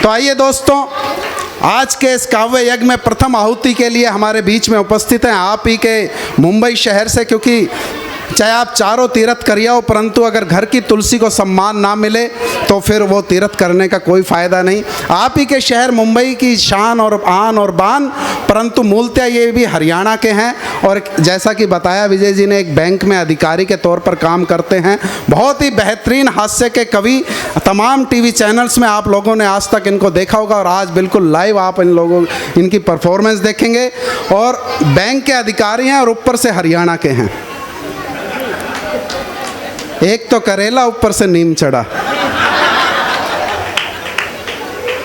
तो आइए दोस्तों, आज के इस काव्य यज्ञ में प्रथम आहुति के लिए हमारे बीच में उपस्थित हैं आप ही के मुंबई शहर से, क्योंकि चाहे आप चारों तीर्थ करिए हो, परंतु अगर घर की तुलसी को सम्मान ना मिले तो फिर वो तीर्थ करने का कोई फ़ायदा नहीं। आप ही के शहर मुंबई की शान और आन और बान, परंतु मूलतः ये भी हरियाणा के हैं। और जैसा कि बताया विजय जी ने, एक बैंक में अधिकारी के तौर पर काम करते हैं। बहुत ही बेहतरीन हास्य के कवि, तमाम टीवी चैनल्स में आप लोगों ने आज तक इनको देखा होगा और आज बिल्कुल लाइव आप इनकी परफॉर्मेंस देखेंगे। और बैंक के अधिकारी हैं और ऊपर से हरियाणा के हैं। एक तो करेला, ऊपर से नीम चढ़ा।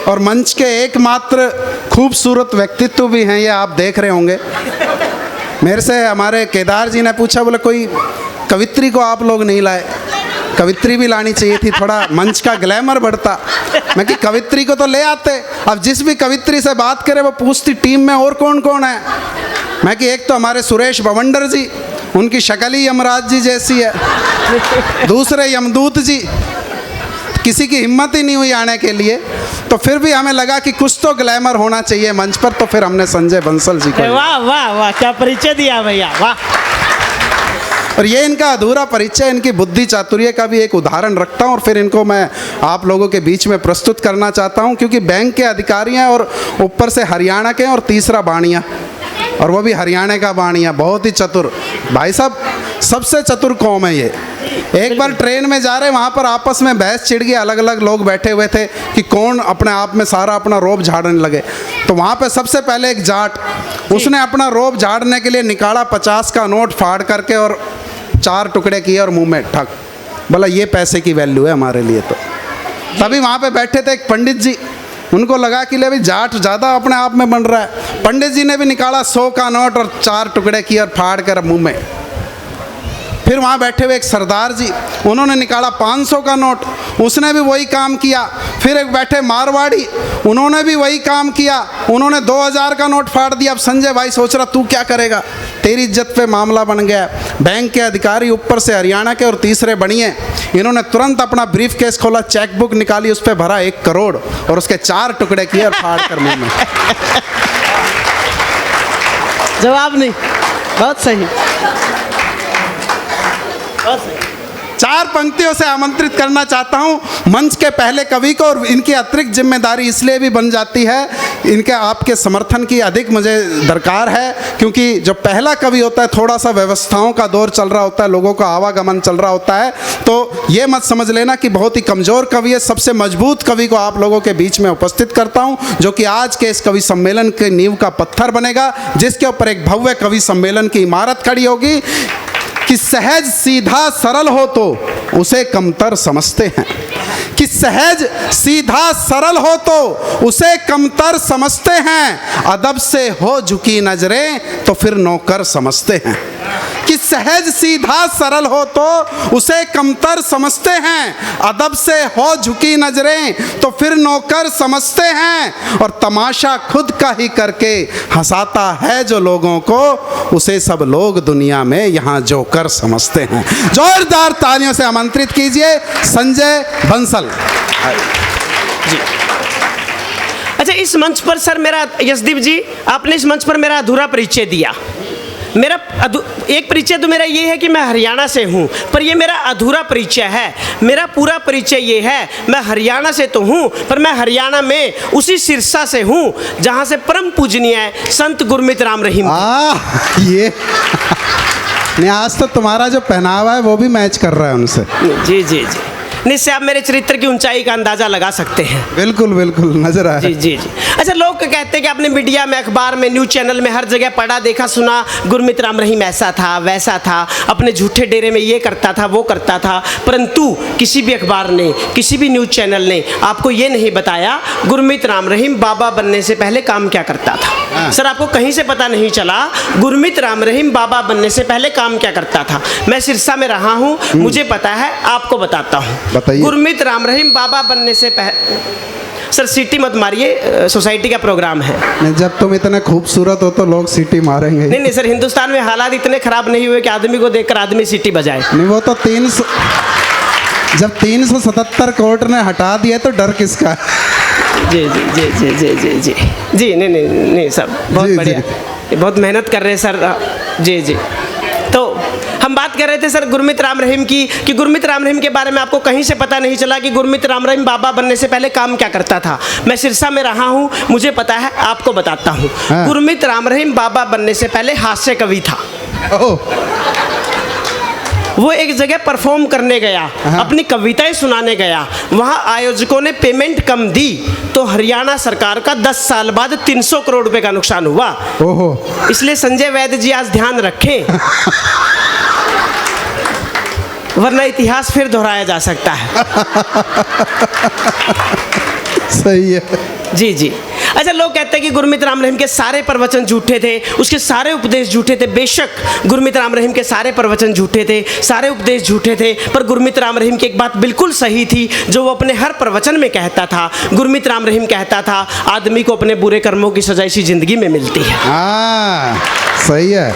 और मंच के एकमात्र खूबसूरत व्यक्तित्व भी हैं, ये आप देख रहे होंगे। मेरे से हमारे केदार जी ने पूछा, बोले कोई कवित्री को आप लोग नहीं लाए? कवित्री भी लानी चाहिए थी, थोड़ा मंच का ग्लैमर बढ़ता। मैं कि कवित्री को तो ले आते। अब जिस भी कवित्री से बात करें वो पूछती टीम में और कौन कौन है। मैं कि एक तो हमारे सुरेश बवंडर जी, उनकी शक्ल ही यमराज जी जैसी है। दूसरे यमदूत जी, किसी की हिम्मत ही नहीं हुई आने के लिए। तो फिर भी हमें लगा कि कुछ तो ग्लैमर होना चाहिए मंच पर, तो फिर हमने संजय बंसल जी को। वाह वाह वाह, क्या परिचय दिया भैया, वाह। और ये इनका अधूरा परिचय इनकी बुद्धि चातुर्य का भी एक उदाहरण रखता हूँ और फिर इनको मैं आप लोगों के बीच में प्रस्तुत करना चाहता हूँ, क्योंकि बैंक के अधिकारी हैं और ऊपर से हरियाणा के हैं और तीसरा बाणिया, और वो भी हरियाणा का बाणिया, बहुत ही चतुर भाई साहब, सबसे चतुर कौम है ये। एक बार ट्रेन में जा रहे, वहाँ पर आपस में बहस छिड़ गई, अलग अलग लोग बैठे हुए थे कि कौन अपने आप में सारा अपना रोब झाड़ने लगे। तो वहाँ पे सबसे पहले एक जाट, उसने अपना रोब झाड़ने के लिए निकाला 50 का नोट फाड़ करके और 4 टुकड़े किए और मुंह में ठक, बोला ये पैसे की वैल्यू है हमारे लिए। तो तभी वहाँ पे बैठे थे एक पंडित जी, उनको लगा कि ले भाई जाट ज़्यादा अपने आप में बन रहा है। पंडित जी ने भी निकाला 100 का नोट और 4 टुकड़े किए और फाड़ कर मुंह में। फिर वहाँ बैठे हुए एक सरदार जी, उन्होंने निकाला 500 का नोट, उसने भी वही काम किया। फिर एक बैठे मारवाड़ी, उन्होंने भी वही काम किया, उन्होंने 2000 का नोट फाड़ दिया। अब संजय भाई सोच रहा तू क्या करेगा, तेरी इज्जत पे मामला बन गया। बैंक के अधिकारी ऊपर से हरियाणा के और तीसरे बनिए, इन्होंने तुरंत अपना ब्रीफ केस खोला, चेकबुक निकाली, उस पर भरा 1 करोड़ और उसके 4 टुकड़े किए और फाड़ कर मुँह में। जवाब नहीं, बहुत सही। 4 पंक्तियों से आमंत्रित करना चाहता हूं मंच के पहले कवि को, और इनकी अतिरिक्त जिम्मेदारी इसलिए भी बन जाती है, इनके आपके समर्थन की अधिक मुझे दरकार है, क्योंकि जो पहला कवि होता है थोड़ा सा व्यवस्थाओं का दौर चल रहा होता है, लोगों का आवागमन चल रहा होता है। तो ये मत समझ लेना कि बहुत ही कमज़ोर कवि है। सबसे मजबूत कवि को आप लोगों के बीच में उपस्थित करता हूँ, जो कि आज के इस कवि सम्मेलन के नींव का पत्थर बनेगा, जिसके ऊपर एक भव्य कवि सम्मेलन की इमारत खड़ी होगी। कि सहज सीधा सरल हो तो उसे कमतर समझते हैं, कि सहज सीधा सरल हो तो उसे कमतर समझते हैं, अदब से हो झुकी नजरें तो फिर नौकर समझते हैं। कि सहज सीधा सरल हो तो उसे कमतर समझते हैं, अदब से हो झुकी नजरें तो फिर नौकर समझते हैं, और तमाशा खुद का ही करके हंसाता है जो लोगों को, उसे सब लोग दुनिया में यहाँ जोकर समझते हैं। जोरदार तालियों से आमंत्रित कीजिए संजय बंसल जी। अच्छा, इस मंच पर सर मेरा, यशदीप जी आपने इस मंच पर मेरा अधूरा परिचय दिया। मेरा एक परिचय तो मेरा ये है कि मैं हरियाणा से हूँ, पर ये मेरा अधूरा परिचय है। मेरा पूरा परिचय ये है, मैं हरियाणा से तो हूँ, पर मैं हरियाणा में उसी सिरसा से हूँ जहाँ से परम पूजनीय संत गुरमीत राम रहीम। ये नहीं, आज तो तुम्हारा जो पहनावा है वो भी मैच कर रहा है उनसे। जी जी जी, इससे आप मेरे चरित्र की ऊंचाई का अंदाजा लगा सकते हैं। बिल्कुल बिल्कुल नजर आया। जी जी जी। अच्छा, लोग कहते हैं कि आपने मीडिया में, अखबार में, न्यूज़ चैनल में हर जगह पढ़ा देखा सुना, गुरमीत राम रहीम ऐसा था वैसा था, अपने झूठे डेरे में ये करता था वो करता था, परंतु किसी भी अखबार ने, किसी भी न्यूज़ चैनल ने आपको ये नहीं बताया गुरमीत राम रहीम बाबा बनने से पहले काम क्या करता था। सर, आपको कहीं से पता नहीं चला गुरमीत राम रहीम बाबा बनने से पहले काम क्या करता था। मैं सिरसा में रहा हूँ, मुझे पता है, आपको बताता हूँ। गुरमीत राम रहीम बाबा बनने से पहले, सर सीटी मत मारिए, सोसाइटी का प्रोग्राम है। नहीं, जब तुम इतने खूबसूरत हो तो लोग सीटी मारेंगे। नहीं नहीं सर, हिंदुस्तान में हालात इतने खराब नहीं हुए कि आदमी को देखकर आदमी सीटी बजाए। नहीं, वो तो 300 जब 377 कोर्ट ने हटा दिया तो डर किसका। जी जी जी जी जी जी जी जी नहीं नहीं नहीं सब बहुत जी, बढ़िया, ये बहुत मेहनत कर रहे हैं सर। जी जी। तो हम बात कर रहे थे सर गुरमीत राम रहीम की, कि गुरमीत राम रहीम के बारे में आपको कहीं से पता नहीं चला कि गुरमीत राम रहीम बाबा बनने से पहले काम क्या करता था। मैं सिरसा में रहा हूँ, मुझे पता है, आपको बताता हूँ। हाँ। गुरमीत राम रहीम बाबा बनने से पहले हास्य कवि था। ओह, वो एक जगह परफॉर्म करने गया, अपनी कविताएं सुनाने गया, वहाँ आयोजकों ने पेमेंट कम दी तो हरियाणा सरकार का 10 साल बाद 300 करोड़ रुपए का नुकसान हुआ। ओहो, इसलिए संजय वैद्य जी आज ध्यान रखें, वरना इतिहास फिर दोहराया जा सकता है। सही है। जी जी। अच्छा, लोग कहते हैं कि गुरमीत राम रहीम के सारे प्रवचन झूठे थे, उसके सारे उपदेश झूठे थे। बेशक गुरमीत राम रहीम के सारे प्रवचन झूठे थे, सारे उपदेश झूठे थे, पर गुरमीत राम रहीम की एक बात बिल्कुल सही थी जो वो अपने हर प्रवचन में कहता था। गुरमीत राम रहीम कहता था, आदमी को अपने बुरे कर्मों की सजा इसी जिंदगी में मिलती है। हाँ, सही है।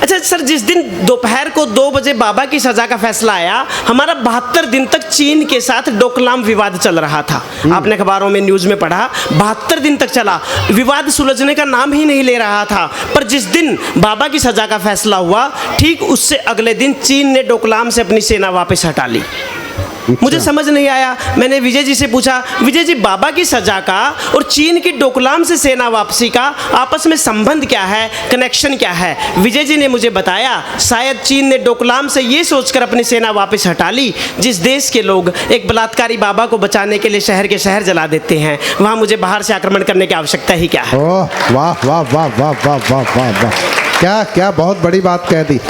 अच्छा सर, जिस दिन दोपहर को 2 बजे बाबा की सजा का फैसला आया, हमारा 72 दिन तक चीन के साथ डोकलाम विवाद चल रहा था। आपने अखबारों में, न्यूज में पढ़ा, 72 दिन तक चला, विवाद सुलझने का नाम ही नहीं ले रहा था। पर जिस दिन बाबा की सजा का फैसला हुआ, ठीक उससे अगले दिन चीन ने डोकलाम से अपनी सेना वापस हटा ली। मुझे समझ नहीं आया, मैंने विजय जी से पूछा, विजय जी बाबा की सजा का और चीन की डोकलाम से सेना वापसी का आपस में संबंध क्या है, कनेक्शन क्या है? विजय जी ने मुझे बताया, शायद चीन ने डोकलाम से ये सोचकर अपनी सेना वापस हटा ली, जिस देश के लोग एक बलात्कारी बाबा को बचाने के लिए शहर के शहर जला देते हैं, वहाँ मुझे बाहर से आक्रमण करने की आवश्यकता ही क्या है? ओह, वाह वाह वाह वाह वाह वाह वाह वाह, क्या क्या बहुत बड़ी बात कह दी।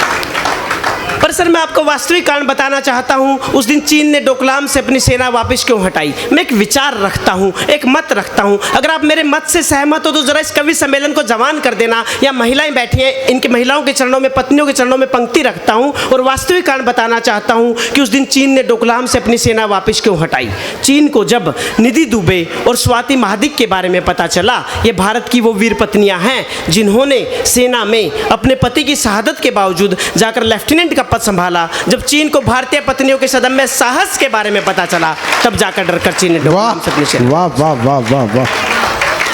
पर सर मैं आपको वास्तविक कारण बताना चाहता हूं, उस दिन चीन ने डोकलाम से अपनी सेना वापस क्यों हटाई। मैं एक विचार रखता हूं, एक मत रखता हूं, अगर आप मेरे मत से सहमत हो तो जरा इस कवि सम्मेलन को जवान कर देना, या महिलाएं बैठी हैं, इनकी महिलाओं के चरणों में, पत्नियों के चरणों में पंक्ति रखता हूं और वास्तविक कारण बताना चाहता हूं कि उस दिन चीन ने डोकलाम से अपनी सेना वापस क्यों हटाई। चीन को जब निधि दुबे और स्वाति महादिक के बारे में पता चला, ये भारत की वो वीर पत्नियां हैं जिन्होंने सेना में अपने पति की शहादत के बावजूद जाकर लेफ्टिनेंट का पद संभाला। जब चीन को भारतीय पत्नियों के सदम में साहस के बारे में पता चला, तब जाकर डरकर चीन ने डोकलाम से अपनी सेना। वाह वाह वाह वाह वाह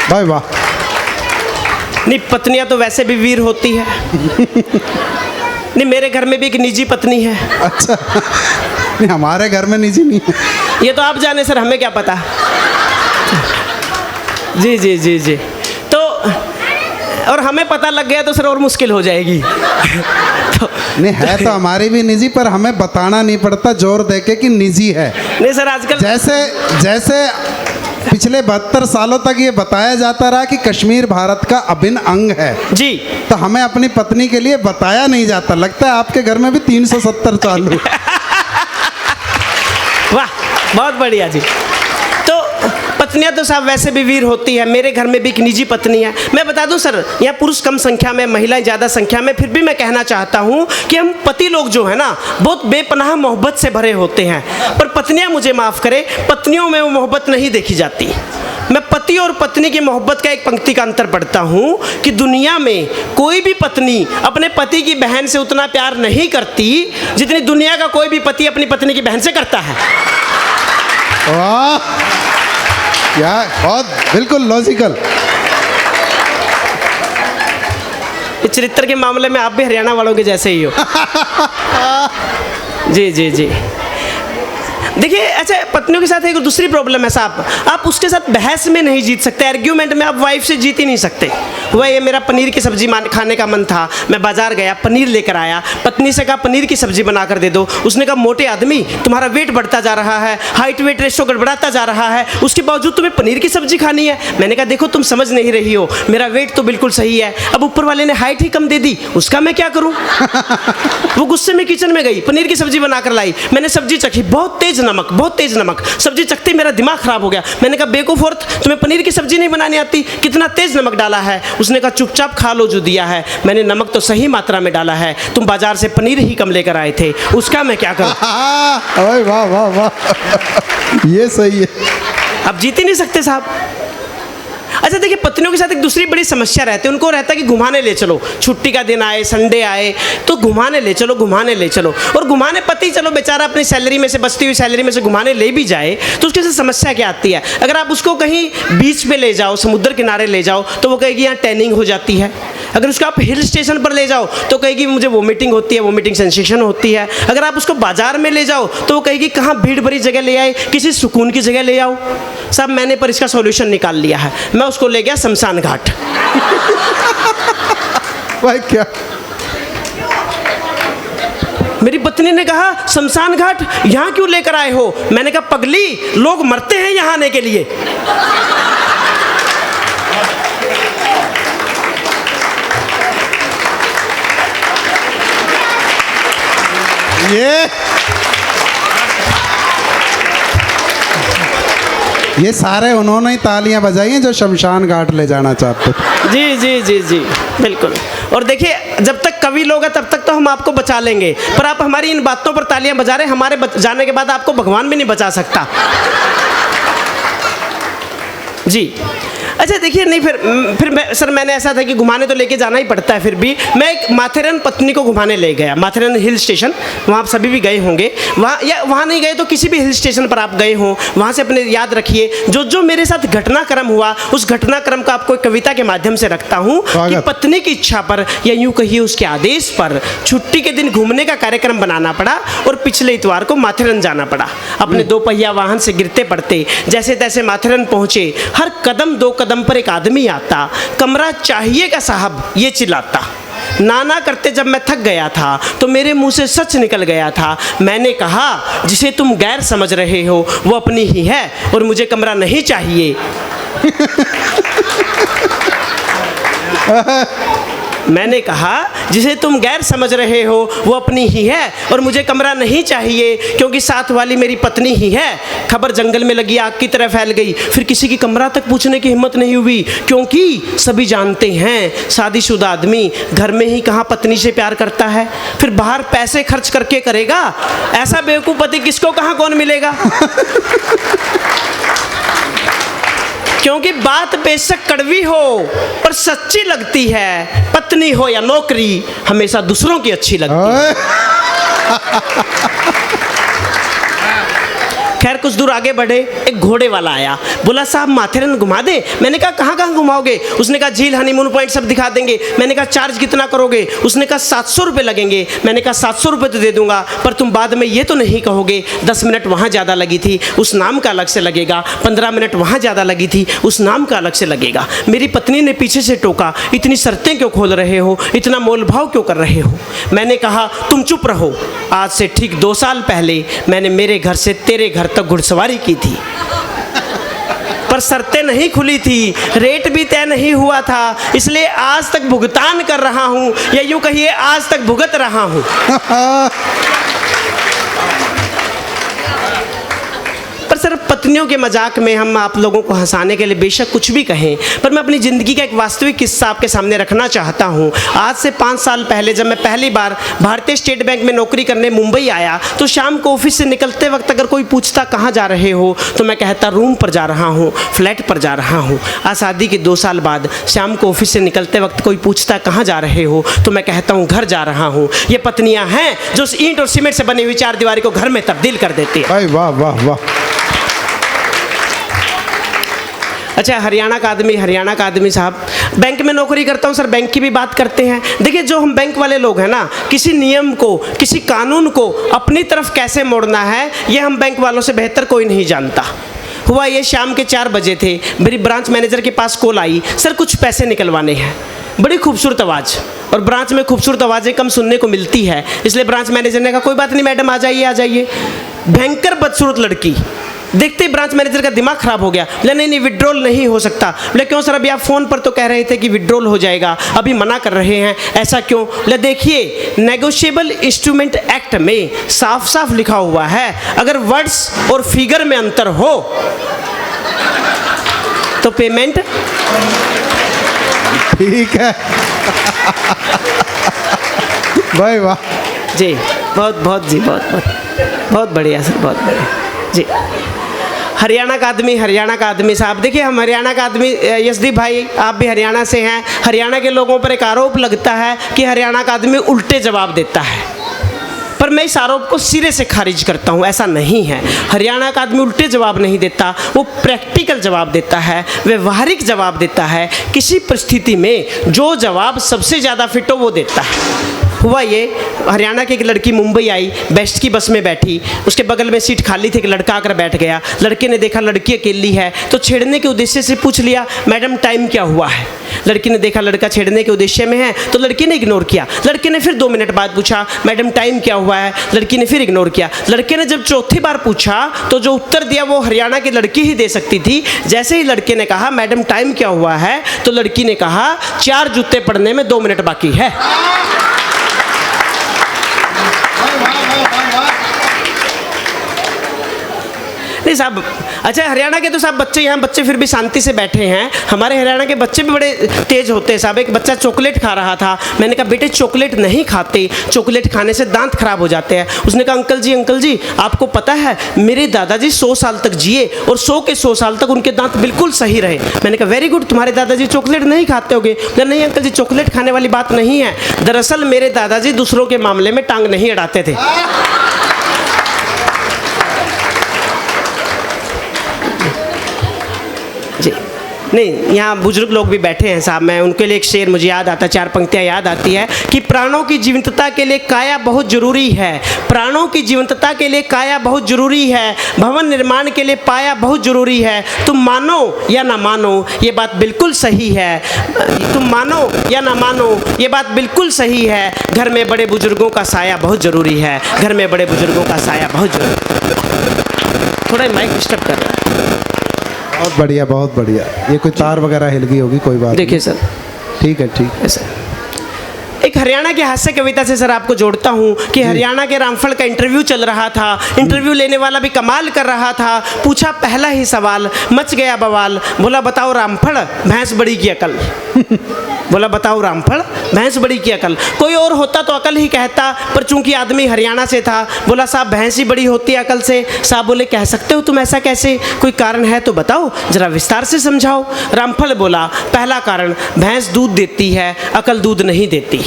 भाई वाह। नहीं, पत्नियां तो वैसे भी वीर होती है। नहीं, मेरे घर में भी एक निजी पत्नी है। अच्छा, नहीं हमारे घर में निजी नहीं है। ये तो आप जाने सर, हमें क्या पता। जी जी जी जी। तो और हमें पता लग गया तो सर और मुश्किल हो जाएगी। तो, नहीं है तो हमारी भी निजी, पर हमें बताना नहीं पड़ता जोर देके कि निजी है। नहीं सर, आजकल जैसे पिछले 72 सालों तक ये बताया जाता रहा कि कश्मीर भारत का अभिन्न अंग है जी, तो हमें अपनी पत्नी के लिए बताया नहीं जाता। लगता है आपके घर में भी 370 चालू। वाह, बहुत बढ़िया जी। तो पत्नियां तो साहब वैसे भी वीर होती है, मेरे घर में भी एक निजी पत्नी है। मैं बता दूं सर, यहाँ पुरुष कम संख्या में, महिलाएं ज़्यादा संख्या में, फिर भी मैं कहना चाहता हूँ कि हम पति लोग जो है ना, बहुत बेपनाह मोहब्बत से भरे होते हैं, पर पत्नियां, मुझे माफ़ करें, पत्नियों में वो मोहब्बत नहीं देखी जाती। मैं पति और पत्नी की मोहब्बत का एक पंक्ति का अंतर पढ़ता हूँ कि दुनिया में कोई भी पत्नी अपने पति की बहन से उतना प्यार नहीं करती जितनी दुनिया का कोई भी पति अपनी पत्नी की बहन से करता है। वाह, क्या बहुत बिल्कुल लॉजिकल। चरित्र के मामले में आप भी हरियाणा वालों के जैसे ही हो। जी जी जी। देखिए, अच्छा, पत्नियों के साथ एक दूसरी प्रॉब्लम है साहब, आप उसके साथ बहस में नहीं जीत सकते, आर्ग्यूमेंट में आप वाइफ से जीत ही नहीं सकते। वह ये मेरा पनीर की सब्जी खाने का मन था, मैं बाजार गया, पनीर लेकर आया, पत्नी से कहा पनीर की सब्जी बना कर दे दो। उसने कहा मोटे आदमी, तुम्हारा वेट बढ़ता जा रहा है, हाइट वेट रेशो गड़बड़ाता जा रहा है, उसके बावजूद तुम्हें पनीर की सब्जी खानी है। मैंने कहा देखो, तुम समझ नहीं रही हो, मेरा वेट तो बिल्कुल सही है, अब ऊपर वाले ने हाइट ही कम दे दी, उसका मैं क्या करूँ। वो गुस्से में किचन में गई, पनीर की सब्जी बनाकर लाई, मैंने सब्जी चखी, बहुत तेज नमक, सब्जी चखते ही मेरा दिमाग खराब हो गया। मैंने कहा बेवकूफ औरत, तुम्हें पनीर की सब्जी नहीं बनानी आती, कितना तेज नमक डाला है। उसने कहा चुपचाप खा लो जो दिया है, मैंने नमक तो सही मात्रा में डाला है, तुम बाजार से पनीर ही कम लेकर आए थे, उसका मैं क्या करूं। वाह वाह वाह, ये सही है। आप जीत ही नहीं सकते साहब। अच्छा देखिए, पत्नियों के साथ एक दूसरी बड़ी समस्या रहती है, उनको रहता है कि घुमाने ले चलो, छुट्टी का दिन आए, संडे आए तो घुमाने ले चलो, घुमाने ले चलो। और घुमाने पति चलो बेचारा अपनी सैलरी में से, बचती हुई सैलरी में से घुमाने ले भी जाए तो उसके साथ समस्या क्या आती है, अगर आप उसको कहीं बीच पे ले जाओ, समुद्र किनारे ले जाओ तो वो कहेगी यहाँ टैनिंग हो जाती है। अगर उसको आप हिल स्टेशन पर ले जाओ तो कहेगी मुझे वोमिटिंग होती है, वोमिटिंग सेंसेशन होती है। अगर आप उसको बाजार में ले जाओ तो वो कहेगी कहाँ भीड़ भरी जगह ले आए, किसी सुकून की जगह ले आओ। साहब मैंने पर इसका सॉल्यूशन निकाल लिया है, मैं उसको ले गया शमशान घाट। भाई क्या, मेरी पत्नी ने कहा शमशान घाट यहाँ क्यों लेकर आए हो? मैंने कहा पगली, लोग मरते हैं यहाँ आने के लिए। ये सारे उन्होंने ही तालियां बजाई हैं जो शमशान घाट ले जाना चाहते थे। जी जी जी जी बिल्कुल। और देखिए, जब तक कवि लोग हैं तब तक तो हम आपको बचा लेंगे, पर आप हमारी इन बातों पर तालियां बजा रहे हैं, हमारे जाने के बाद आपको भगवान भी नहीं बचा सकता। जी अच्छा देखिए, नहीं फिर सर मैंने ऐसा था कि घुमाने तो लेके जाना ही पड़ता है, फिर भी मैं एक माथेरन पत्नी को घुमाने ले गया। माथेरन हिल स्टेशन, वहाँ आप सभी भी गए होंगे, वहाँ या वहाँ नहीं गए तो किसी भी हिल स्टेशन पर आप गए हों, वहाँ से अपने याद रखिए जो जो मेरे साथ घटनाक्रम हुआ, उस घटनाक्रम का आपको एक कविता के माध्यम से रखता हूँ कि पत्नी की इच्छा पर या यूँ कहिए उसके आदेश पर छुट्टी के दिन घूमने का कार्यक्रम बनाना पड़ा और पिछले इतवार को माथेरन जाना पड़ा। अपने 2 पहिया वाहन से गिरते पड़ते जैसे तैसे माथेरन पहुँचे। हर कदम 2 कदम पर एक आदमी आता, कमरा चाहिएगा साहब ये चिल्लाता। नाना करते जब मैं थक गया था तो मेरे मुंह से सच निकल गया था। मैंने कहा जिसे तुम गैर समझ रहे हो वो अपनी ही है और मुझे कमरा नहीं चाहिए। मैंने कहा जिसे तुम गैर समझ रहे हो वो अपनी ही है और मुझे कमरा नहीं चाहिए, क्योंकि साथ वाली मेरी पत्नी ही है। खबर जंगल में लगी आग की तरह फैल गई, फिर किसी की कमरा तक पूछने की हिम्मत नहीं हुई, क्योंकि सभी जानते हैं शादीशुदा आदमी घर में ही कहाँ पत्नी से प्यार करता है, फिर बाहर पैसे खर्च करके करेगा। ऐसा बेवकूफ़ पति किसको कहाँ कौन मिलेगा। क्योंकि बात बेशक कड़वी हो पर सच्ची लगती है, पत्नी हो या नौकरी हमेशा दूसरों की अच्छी लगती है। खैर कुछ दूर आगे बढ़े, एक घोड़े वाला आया, बोला साहब माथेरन घुमा दे। मैंने कहा कहाँ कहाँ घुमाओगे? उसने कहा झील, हनीमून पॉइंट सब दिखा देंगे। मैंने कहा चार्ज कितना करोगे? उसने कहा 700 रुपये लगेंगे। मैंने कहा 700 रुपये तो दे दूंगा, पर तुम बाद में ये तो नहीं कहोगे 10 मिनट वहाँ ज़्यादा लगी थी उस नाम का अलग से लगेगा, 15 मिनट वहाँ ज़्यादा लगी थी उस नाम का अलग से लगेगा। मेरी पत्नी ने पीछे से टोका, इतनी शर्तें क्यों खोल रहे हो, इतना मोल भाव क्यों कर रहे हो? मैंने कहा तुम चुप रहो, आज से ठीक 2 साल पहले मैंने मेरे घर से तेरे घर तक घुड़सवारी की थी, पर शर्तें नहीं खुली थी, रेट भी तय नहीं हुआ था, इसलिए आज तक भुगतान कर रहा हूं, या यूं कहिए आज तक भुगत रहा हूं। पर सर पत्नियों के मजाक में हम आप लोगों को हंसाने के लिए बेशक कुछ भी कहें, पर मैं अपनी ज़िंदगी का एक वास्तविक किस्सा आपके सामने रखना चाहता हूं। आज से 5 साल पहले जब मैं पहली बार भारतीय स्टेट बैंक में नौकरी करने मुंबई आया तो शाम को ऑफिस से निकलते वक्त अगर कोई पूछता कहाँ जा रहे हो तो मैं कहता रूम पर जा रहा हूँ, फ्लैट पर जा रहा हूँ। आज शादी के 2 साल बाद शाम को ऑफिस से निकलते वक्त कोई पूछता कहाँ जा रहे हो तो मैं कहता हूँ घर जा रहा हूँ। ये पत्नियाँ हैं जो ईंट और सीमेंट से बनी हुई 4 दीवारी को घर में तब्दील कर देती है। वाह वाह वाह। अच्छा हरियाणा का आदमी साहब, बैंक में नौकरी करता हूँ सर, बैंक की भी बात करते हैं। देखिए जो हम बैंक वाले लोग हैं ना, किसी नियम को किसी कानून को अपनी तरफ कैसे मोड़ना है ये हम बैंक वालों से बेहतर कोई नहीं जानता। हुआ ये शाम के 4 बजे थे, मेरी ब्रांच मैनेजर के पास कॉल आई, सर कुछ पैसे निकलवाने हैं। बड़ी खूबसूरत आवाज़, और ब्रांच में खूबसूरत आवाज़ें कम सुनने को मिलती है, इसलिए ब्रांच मैनेजर ने कहा कोई बात नहीं मैडम आ जाइए। भयंकर बदसूरत लड़की, देखते ही ब्रांच मैनेजर का दिमाग खराब हो गया। बोले नहीं विड्रॉल नहीं हो सकता। बोले क्यों सर, अभी आप फ़ोन पर तो कह रहे थे कि विड्रॉल हो जाएगा, अभी मना कर रहे हैं, ऐसा क्यों? बोले देखिए नेगोशिएबल इंस्ट्रूमेंट एक्ट में साफ साफ लिखा हुआ है अगर वर्ड्स और फिगर में अंतर हो तो पेमेंट ठीक है। भाई वाह जी, बहुत बहुत जी, बहुत बढ़िया सर, बहुत बढ़िया जी। हरियाणा का आदमी साहब, देखिए हम हरियाणा का आदमी, यशदीप भाई आप भी हरियाणा से हैं। हरियाणा के लोगों पर एक आरोप लगता है कि हरियाणा का आदमी उल्टे जवाब देता है, पर मैं इस आरोप को सिरे से खारिज करता हूँ। ऐसा नहीं है, हरियाणा का आदमी उल्टे जवाब नहीं देता, वो प्रैक्टिकल जवाब देता है, व्यवहारिक जवाब देता है। किसी परिस्थिति में जो जवाब सबसे ज़्यादा फिट हो वो देता है। हुआ ये, हरियाणा की एक लड़की मुंबई आई, बेस्ट की बस में बैठी, उसके बगल में सीट खाली थी, एक लड़का आकर बैठ गया। लड़के ने देखा लड़की अकेली है तो छेड़ने के उद्देश्य से पूछ लिया, मैडम टाइम क्या हुआ है। लड़की ने देखा लड़का छेड़ने के उद्देश्य में है तो लड़की ने इग्नोर किया। लड़के ने फिर 2 मिनट बाद पूछा, मैडम टाइम क्या हुआ है। लड़की ने फिर इग्नोर किया। लड़के ने जब चौथी बार पूछा तो जो उत्तर दिया वो हरियाणा की लड़की ही दे सकती थी। जैसे ही लड़के ने कहा मैडम टाइम क्या हुआ है तो लड़की ने कहा 4 जूते पड़ने में 2 मिनट बाकी है। नहीं साहब, अच्छा हरियाणा के तो साहब बच्चे, यहाँ बच्चे फिर भी शांति से बैठे हैं। हमारे हरियाणा के बच्चे भी बड़े तेज होते हैं साहब। एक बच्चा चॉकलेट खा रहा था, मैंने कहा बेटे चॉकलेट नहीं खाते, चॉकलेट खाने से दांत खराब हो जाते हैं। उसने कहा अंकल जी आपको पता है मेरे दादाजी 100 साल तक जिए और 100 के 100 साल तक उनके दांत बिल्कुल सही रहे। मैंने कहा वेरी गुड, तुम्हारे दादाजी चॉकलेट नहीं खाते होगे। नहीं अंकल जी, चॉकलेट खाने वाली बात नहीं है, दरअसल मेरे दादाजी दूसरों के मामले में टांग नहीं अड़ाते थे। जी नहीं, यहाँ बुजुर्ग लोग भी बैठे हैं साहब, मैं उनके लिए एक शेर मुझे याद आता है, 4 पंक्तियाँ याद आती है कि प्राणों की जीवंतता के लिए काया बहुत जरूरी है, प्राणों की जीवंतता के लिए काया बहुत जरूरी है, भवन निर्माण के लिए पाया बहुत जरूरी है। तुम मानो या ना मानो ये बात बिल्कुल सही है, तुम मानो या ना मानो ये बात बिल्कुल सही है। घर में बड़े बुजुर्गों का साया बहुत ज़रूरी है, घर में बड़े बुजुर्गों का साया बहुत जरूरी। थोड़ा माइक डिस्टर्ब कर रहा है। बहुत बढ़िया, बहुत बढ़िया। ये कोई तार वगैरह हिल गई होगी, कोई बात देखिए सर, ठीक है सर। एक हरियाणा की हास्य कविता से सर आपको जोड़ता हूँ कि हरियाणा के रामफल का इंटरव्यू चल रहा था। इंटरव्यू लेने वाला भी कमाल कर रहा था। पूछा पहला ही सवाल, मच गया बवाल। बोला बताओ रामफल भैंस बड़ी की अकल। बोला बताओ रामफल भैंस बड़ी की अकल। कोई और होता तो अकल ही कहता, पर चूंकि आदमी हरियाणा से था बोला साहब भैंस ही बड़ी होती है अकल से। साहब बोले कह सकते हो तुम ऐसा कैसे, कोई कारण है तो बताओ, जरा विस्तार से समझाओ। रामफल बोला पहला कारण, भैंस दूध देती है, अकल दूध नहीं देती।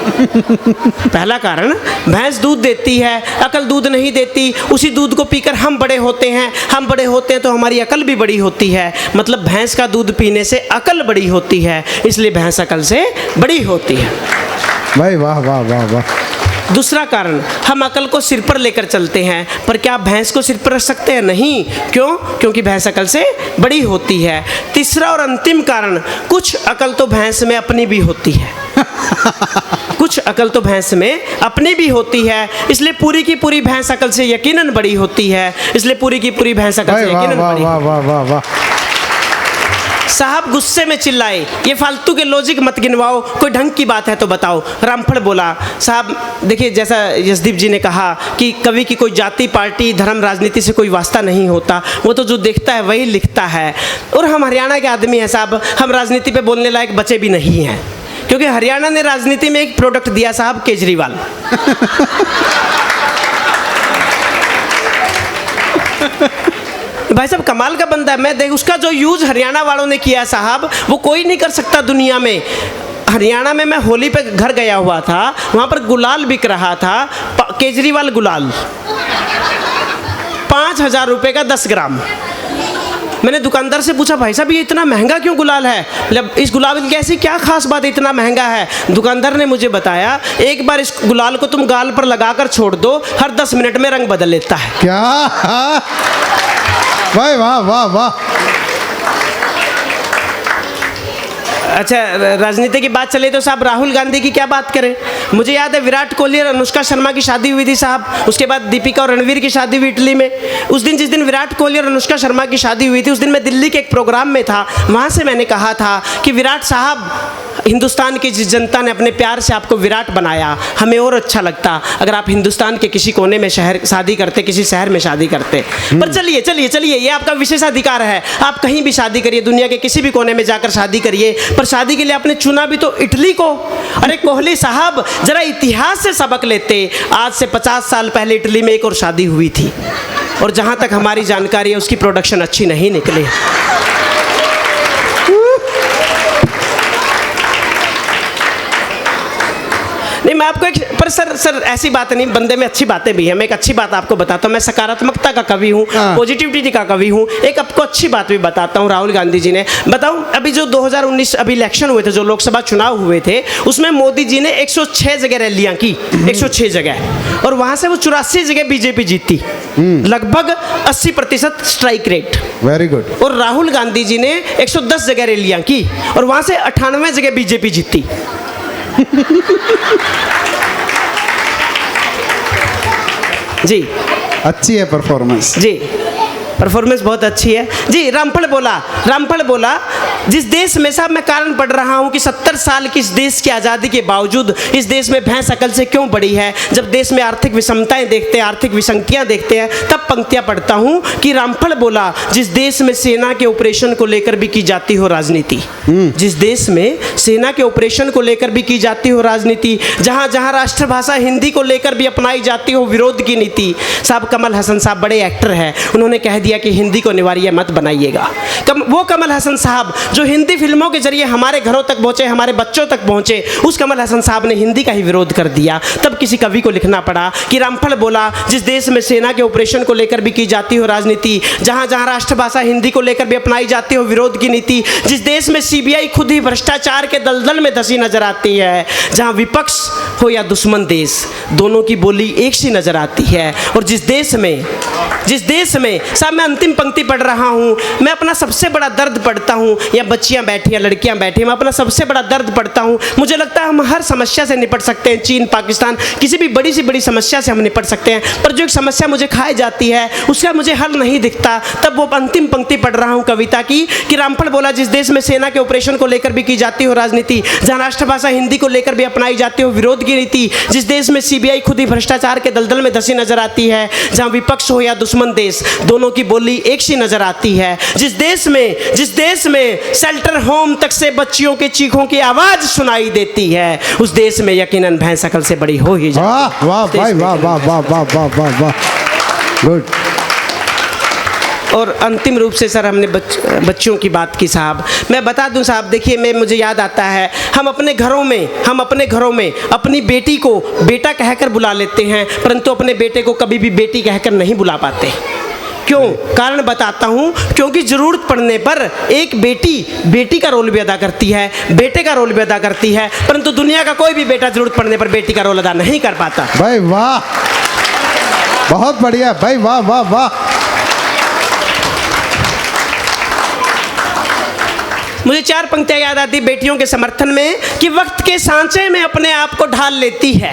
पहला कारण, भैंस दूध देती है, अकल दूध नहीं देती। उसी दूध को पीकर हम बड़े होते हैं, हम बड़े होते हैं तो हमारी अकल भी बड़ी होती है। मतलब भैंस का दूध पीने से अकल बड़ी होती है, इसलिए भैंस अकल से बड़ी होती है। भाई वाह वाह वाह वाह। दूसरा कारण, हम अकल को सिर पर लेकर चलते हैं, पर क्या आप भैंस को सिर पर रख सकते हैं? नहीं। क्यों? क्योंकि भैंस अकल से बड़ी होती है। तीसरा और अंतिम कारण, कुछ अकल तो भैंस में अपनी भी होती है। कुछ अकल तो भैंस में अपनी भी होती है, इसलिए पूरी की पूरी भैंस अकल से यकीनन बड़ी होती है। इसलिए पूरी की पूरी भैंस अकल से यकीनन बड़ी। वाह वाह वाह वाह। साहब गुस्से में चिल्लाए, ये फालतू के लॉजिक मत गिनवाओ, कोई ढंग की बात है तो बताओ। रामफल बोला साहब देखिए, जैसा यशदीप जी ने कहा कि कवि की कोई जाति पार्टी धर्म राजनीति से कोई वास्ता नहीं होता, वो तो जो देखता है वही लिखता है। और हम हरियाणा के आदमी हैं साहब, हम राजनीति पे बोलने लायक बचे भी नहीं हैं, क्योंकि हरियाणा ने राजनीति में एक प्रोडक्ट दिया साहब, केजरीवाल। भाई साहब कमाल का बंदा है। मैं देख उसका जो यूज हरियाणा वालों ने किया साहब, वो कोई नहीं कर सकता दुनिया में। हरियाणा में मैं होली पे घर गया हुआ था, वहाँ पर गुलाल बिक रहा था, केजरीवाल गुलाल 5000 रुपये का 10 ग्राम। मैंने दुकानदार से पूछा भाई साहब ये इतना महंगा क्यों गुलाल है? मतलब इस गुलाल की ऐसी क्या खास बात है इतना महंगा है? दुकानदार ने मुझे बताया एक बार इस गुलाल को तुम गाल पर लगाकर छोड़ दो, हर 10 मिनट में रंग बदल लेता है। क्या? वाह वाह वाह वाह। अच्छा राजनीति की बात चले तो साहब राहुल गांधी की क्या बात करें। मुझे याद है विराट कोहली और अनुष्का शर्मा की शादी हुई थी साहब, उसके बाद दीपिका और रणवीर की शादी हुई इटली में। उस दिन जिस दिन विराट कोहली और अनुष्का शर्मा की शादी हुई थी, उस दिन मैं दिल्ली के एक प्रोग्राम में था। वहाँ से मैंने कहा था कि विराट साहब, हिंदुस्तान की जिस जनता ने अपने प्यार से आपको विराट बनाया, हमें और अच्छा लगता अगर आप हिंदुस्तान के किसी कोने में शहर शादी करते, किसी शहर में शादी करते। पर चलिए चलिए चलिए, ये आपका विशेषाधिकार है, आप कहीं भी शादी करिए, दुनिया के किसी भी कोने में जाकर शादी करिए, पर शादी के लिए आपने चुना भी तो इटली को। अरे कोहली साहब जरा इतिहास से सबक लेते। आज से 50 साल पहले इटली में एक और शादी हुई थी, और जहाँ तक हमारी जानकारी है उसकी प्रोडक्शन अच्छी नहीं निकली। नहीं, मैं आपको एक पर सर ऐसी बात नहीं, बंदे में अच्छी बातें भी हैं। मैं एक अच्छी बात आपको बताता हूँ, मैं सकारात्मकता का कवि हूँ, पॉजिटिविटी का कवि हूँ। एक आपको अच्छी बात भी बताता हूँ। राहुल गांधी जी ने, बताऊँ, अभी जो 2019 अभी इलेक्शन हुए थे, जो लोकसभा चुनाव हुए थे, उसमें मोदी जी ने 106 जगह रैलियाँ की, 106 जगह, और वहाँ से वो 84 जगह बीजेपी जीती, लगभग 80% स्ट्राइक रेट। Very good. और राहुल गांधी जी ने 110 जगह रैलियाँ की और वहाँ से 98 जगह बीजेपी जीती। जी, अच्छी है परफॉर्मेंस। जी, परफॉर्मेंस बहुत अच्छी है जी। रामफल बोला, जिस देश में, साहब मैं कारण पढ़ रहा हूँ कि 70 साल की इस देश की आज़ादी के बावजूद इस देश में भैंस अकल से क्यों बढ़ी है। जब देश में आर्थिक विषमताएं देखते हैं, आर्थिक विसंगतियां देखते हैं, तब पंक्तियां पढ़ता हूँ कि रामफल बोला, जिस देश में सेना के ऑपरेशन को लेकर भी की जाती हो राजनीति, जिस देश में सेना के ऑपरेशन को लेकर भी की जाती हो राजनीति, जहाँ जहाँ राष्ट्रभाषा हिंदी को लेकर भी अपनाई जाती हो विरोध की नीति। साहब कमल हसन साहब बड़े एक्टर हैं, उन्होंने कह दिया कि हिंदी को अनिवार्य मत बनाइएगा। वो कमल हसन साहब जो हिंदी फिल्मों के जरिए हमारे घरों तक पहुंचे, हमारे बच्चों तक पहुंचे, उस कमल हसन साहब ने हिंदी का ही विरोध कर दिया। तब किसी कवि को लिखना पड़ा कि रामफल बोला, जिस देश में सेना के ऑपरेशन को लेकर भी की जाती हो राजनीति, जहां जहां राष्ट्रभाषा हिंदी को लेकर भी अपनाई जाती हो विरोध की नीति, जिस देश में सीबीआई खुद ही भ्रष्टाचार के दलदल में धसी नजर आती है, जहां विपक्ष हो या दुश्मन देश, दोनों की बोली एक सी नजर आती है। और जिस देश में साहब मैं अंतिम पंक्ति पढ़ रहा हूँ, मैं अपना सबसे बड़ा दर्द पढ़ता हूँ, या बच्चियाँ बैठी या लड़कियाँ बैठी, मैं अपना सबसे बड़ा दर्द पढ़ता हूँ। मुझे लगता है हम हर समस्या से निपट सकते हैं, चीन, पाकिस्तान, किसी भी बड़ी से बड़ी समस्या से हम निपट सकते हैं, पर जो एक समस्या मुझे खाई जाती है उसका मुझे हल नहीं दिखता। तब वो अंतिम पंक्ति पढ़ रहा हूँ कविता की कि रामफल बोला, जिस देश में सेना के ऑपरेशन को लेकर भी की जाती हो राजनीति, जहाँ राष्ट्रभाषा हिंदी को लेकर भी अपनाई जाती हो विरोध की नीति, जिस देश में सीबीआई खुद ही भ्रष्टाचार के दलदल में धसी नजर आती है, जहाँ विपक्ष हो या दुश्मन देश, दोनों की बोली एक सी नजर आती है, जिस देश में शेल्टर होम तक से बच्चियों के चीखों की आवाज सुनाई देती है, उस देश में यकीनन भैंस अकल से बड़ी हो ही जाती है। वाह वाह भाई, वाह वाह वाह वाह वाह वाह वाह, गुड। और अंतिम रूप से सर हमने बच्चियों की बात की साहब, मैं बता दूं साहब, देखिए मुझे याद आता है, हम अपने घरों में अपनी बेटी को बेटा कहकर बुला लेते हैं, परंतु अपने बेटे को कभी भी बेटी कहकर नहीं बुला पाते। क्यों? कारण बताता हूँ, क्योंकि ज़रूरत पड़ने पर एक बेटी का रोल भी अदा करती है, बेटे का रोल भी अदा करती है, परंतु दुनिया का कोई भी बेटा ज़रूरत पड़ने पर बेटी का रोल अदा नहीं कर पाता। भाई वाह, बहुत बढ़िया भाई, वाह वाह वाह। मुझे 4 पंक्तियां याद आती बेटियों के समर्थन में कि वक्त के सांचे में अपने आप को ढाल लेती है,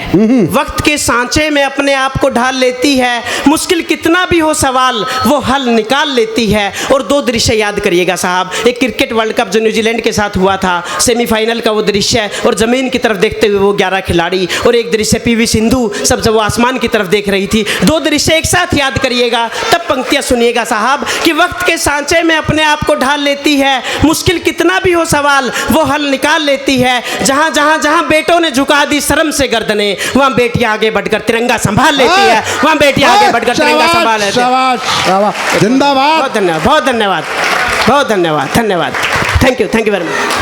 वक्त के सांचे में अपने आप को ढाल लेती है, मुश्किल कितना भी हो सवाल वो हल निकाल लेती है। और 2 दृश्य याद करिएगा साहब, एक क्रिकेट वर्ल्ड कप जो न्यूजीलैंड के साथ हुआ था, सेमीफाइनल का वो दृश्य और ज़मीन की तरफ देखते हुए वो 11 खिलाड़ी, और एक दृश्य पीवी सिंधु सब जब वो आसमान की तरफ देख रही थी। 2 दृश्य एक साथ याद करिएगा, तब पंक्तियां सुनिएगा साहब कि वक्त के सांचे में अपने आप को ढाल लेती है, मुश्किल कितना भी हो सवाल वो हल निकाल लेती है, जहां जहां जहां बेटों ने झुका दी शर्म से गर्दने, वहां बेटियां आगे बढ़कर तिरंगा संभाल लेती है, वहां बेटियां आगे बढ़कर तिरंगा संभाल लेती है। जिंदाबाद। बहुत धन्यवाद, बहुत धन्यवाद, बहुत धन्यवाद, धन्यवाद, थैंक यू वेरी मच।